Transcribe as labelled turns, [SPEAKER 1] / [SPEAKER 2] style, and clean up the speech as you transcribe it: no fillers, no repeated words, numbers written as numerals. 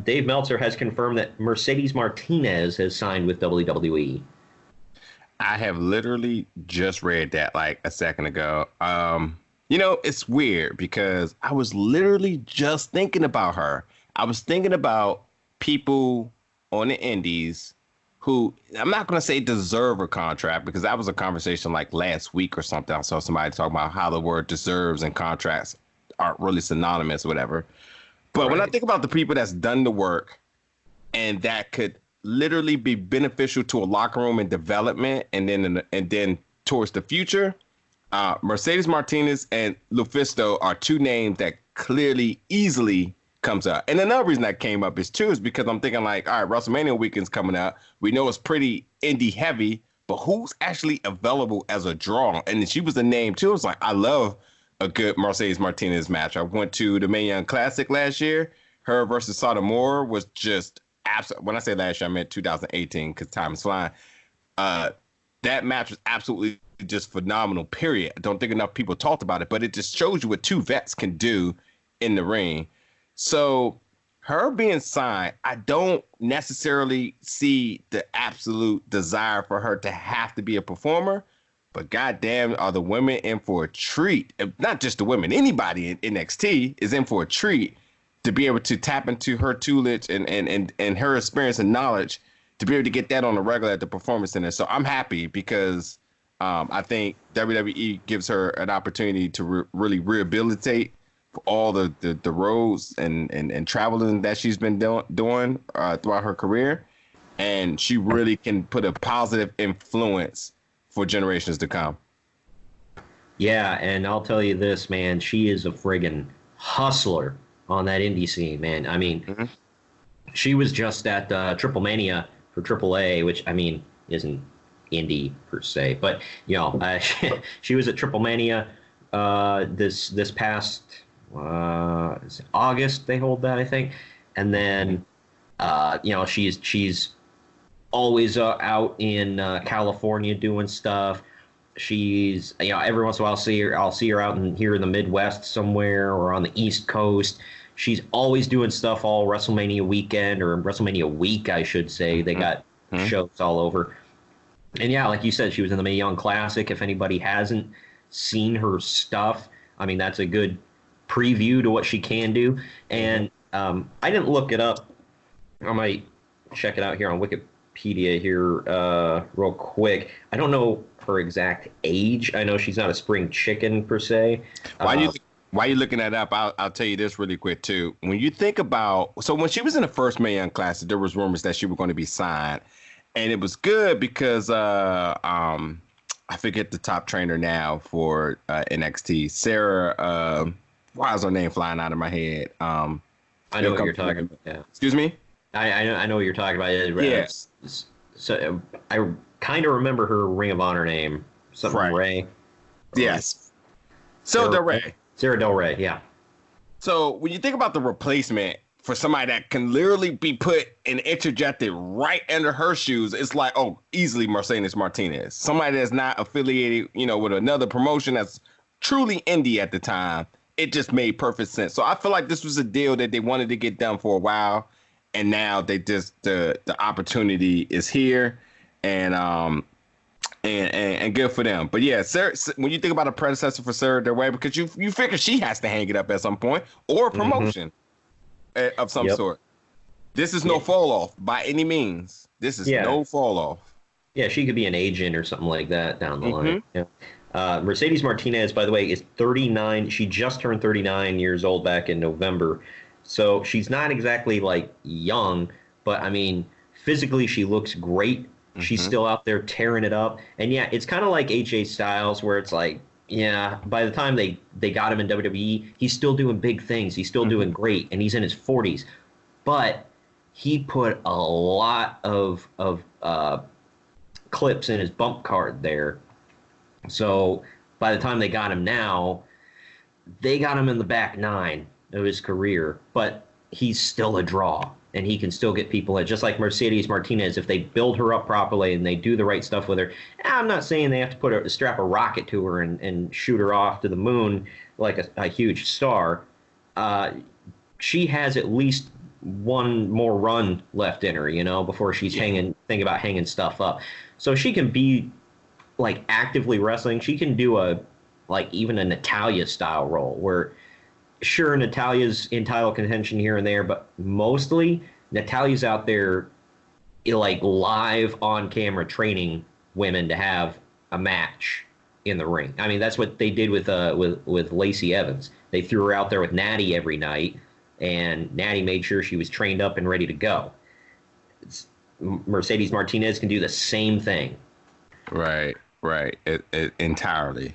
[SPEAKER 1] Dave Meltzer has confirmed that Mercedes Martinez has signed with WWE.
[SPEAKER 2] I have literally just read that like a second ago. It's weird because I was literally just thinking about her. I was thinking about people on the indies who I'm not going to say deserve a contract because that was a conversation like last week or something. I saw somebody talking about how the word deserves and contracts aren't really synonymous or whatever. But when I think about the people that's done the work and that could literally be beneficial to a locker room and development and then towards the future, Mercedes Martinez and Lufisto are two names that clearly easily comes up. And another reason that came up is because I'm thinking like, all right, WrestleMania weekend's coming up. We know it's pretty indie heavy, but who's actually available as a draw? And she was a name too. It's like, I love a good Mercedes Martinez match. I went to the Mae Young Classic last year. Her versus Sara Moore was just absolutely, when I say last year, I meant 2018 because time is flying. That match was absolutely just phenomenal, period. I don't think enough people talked about it, but it just shows you what two vets can do in the ring. So her being signed, I don't necessarily see the absolute desire for her to have to be a performer, but goddamn, are the women in for a treat? Not just the women, anybody in NXT is in for a treat to be able to tap into her tutelage and her experience and knowledge to be able to get that on the regular at the Performance Center. So I'm happy because I think WWE gives her an opportunity to really rehabilitate for all the roads and traveling that she's been doing throughout her career. And she really can put a positive influence for generations to come.
[SPEAKER 1] Yeah, and I'll tell you this, man, she is a friggin' hustler on that indie scene, man. I mean, she was just at Triple Mania for AAA, which, I mean, isn't indie per se, but, you know, she was at Triple Mania this past August, they hold that, I think. And then, you know, she's always out in California doing stuff. She's, you know, every once in a while I'll see her out here in the Midwest somewhere or on the East Coast. She's always doing stuff all WrestleMania weekend or WrestleMania week, I should say. They got shows all over. And yeah, like you said, she was in the Mae Young Classic. If anybody hasn't seen her stuff, I mean, that's a good preview to what she can do. And I didn't look it up. I might check it out here on Wikipedia here real quick. I don't know her exact age. I know she's not a spring chicken per se.
[SPEAKER 2] While you're looking that up, I'll tell you this really quick too. When you think about, so when she was in the first Mae Young Classic, there was rumors that she was going to be signed, and it was good because I forget the top trainer now for NXT, Sarah. Why is her name flying out of my head?
[SPEAKER 1] I know what you're talking about. Yeah.
[SPEAKER 2] Excuse me.
[SPEAKER 1] I know what you're talking about. Yeah. So I kind of remember her Ring of Honor name, something Ray.
[SPEAKER 2] Yes. Sara Del Rey.
[SPEAKER 1] Sara Del Rey, yeah.
[SPEAKER 2] So when you think about the replacement for somebody that can literally be put and interjected right under her shoes, it's like, oh, easily Mercedes Martinez. Somebody that's not affiliated, you know, with another promotion that's truly indie at the time. It just made perfect sense. So I feel like this was a deal that they wanted to get done for a while, and now they just the opportunity is here, and good for them. But yeah, Sarah, when you think about a predecessor for Sara Del Rey, because you figure she has to hang it up at some point or a promotion of some sort. This is no fall off by any means. This is no fall off.
[SPEAKER 1] Yeah, she could be an agent or something like that down the line. Yeah. Mercedes Martinez, by the way, is 39. She just turned 39 years old back in November. So she's not exactly like young, but I mean, physically she looks great. She's still out there tearing it up. And yeah, it's kind of like AJ Styles where it's like, yeah, by the time they got him in WWE, he's still doing big things. He's still doing great, and he's in his 40s. But he put a lot of clips in his bump card there. So by the time they got him now, they got him in the back nine of his career. But he's still a draw. And he can still get people in, just like Mercedes Martinez. If they build her up properly and they do the right stuff with her, I'm not saying they have to strap a rocket to her and shoot her off to the moon like a huge star. She has at least one more run left in her, before she's thinking about hanging stuff up. So she can be like actively wrestling. She can do even a Natalia style role where sure Natalia's in title contention here and there, but mostly Natalia's out there like live on camera training women to have a match in the ring. I mean, that's what they did with Lacey Evans. They threw her out there with Natty every night, and Natty made sure she was trained up and ready to go. Mercedes Martinez can do the same thing.
[SPEAKER 2] Right, entirely.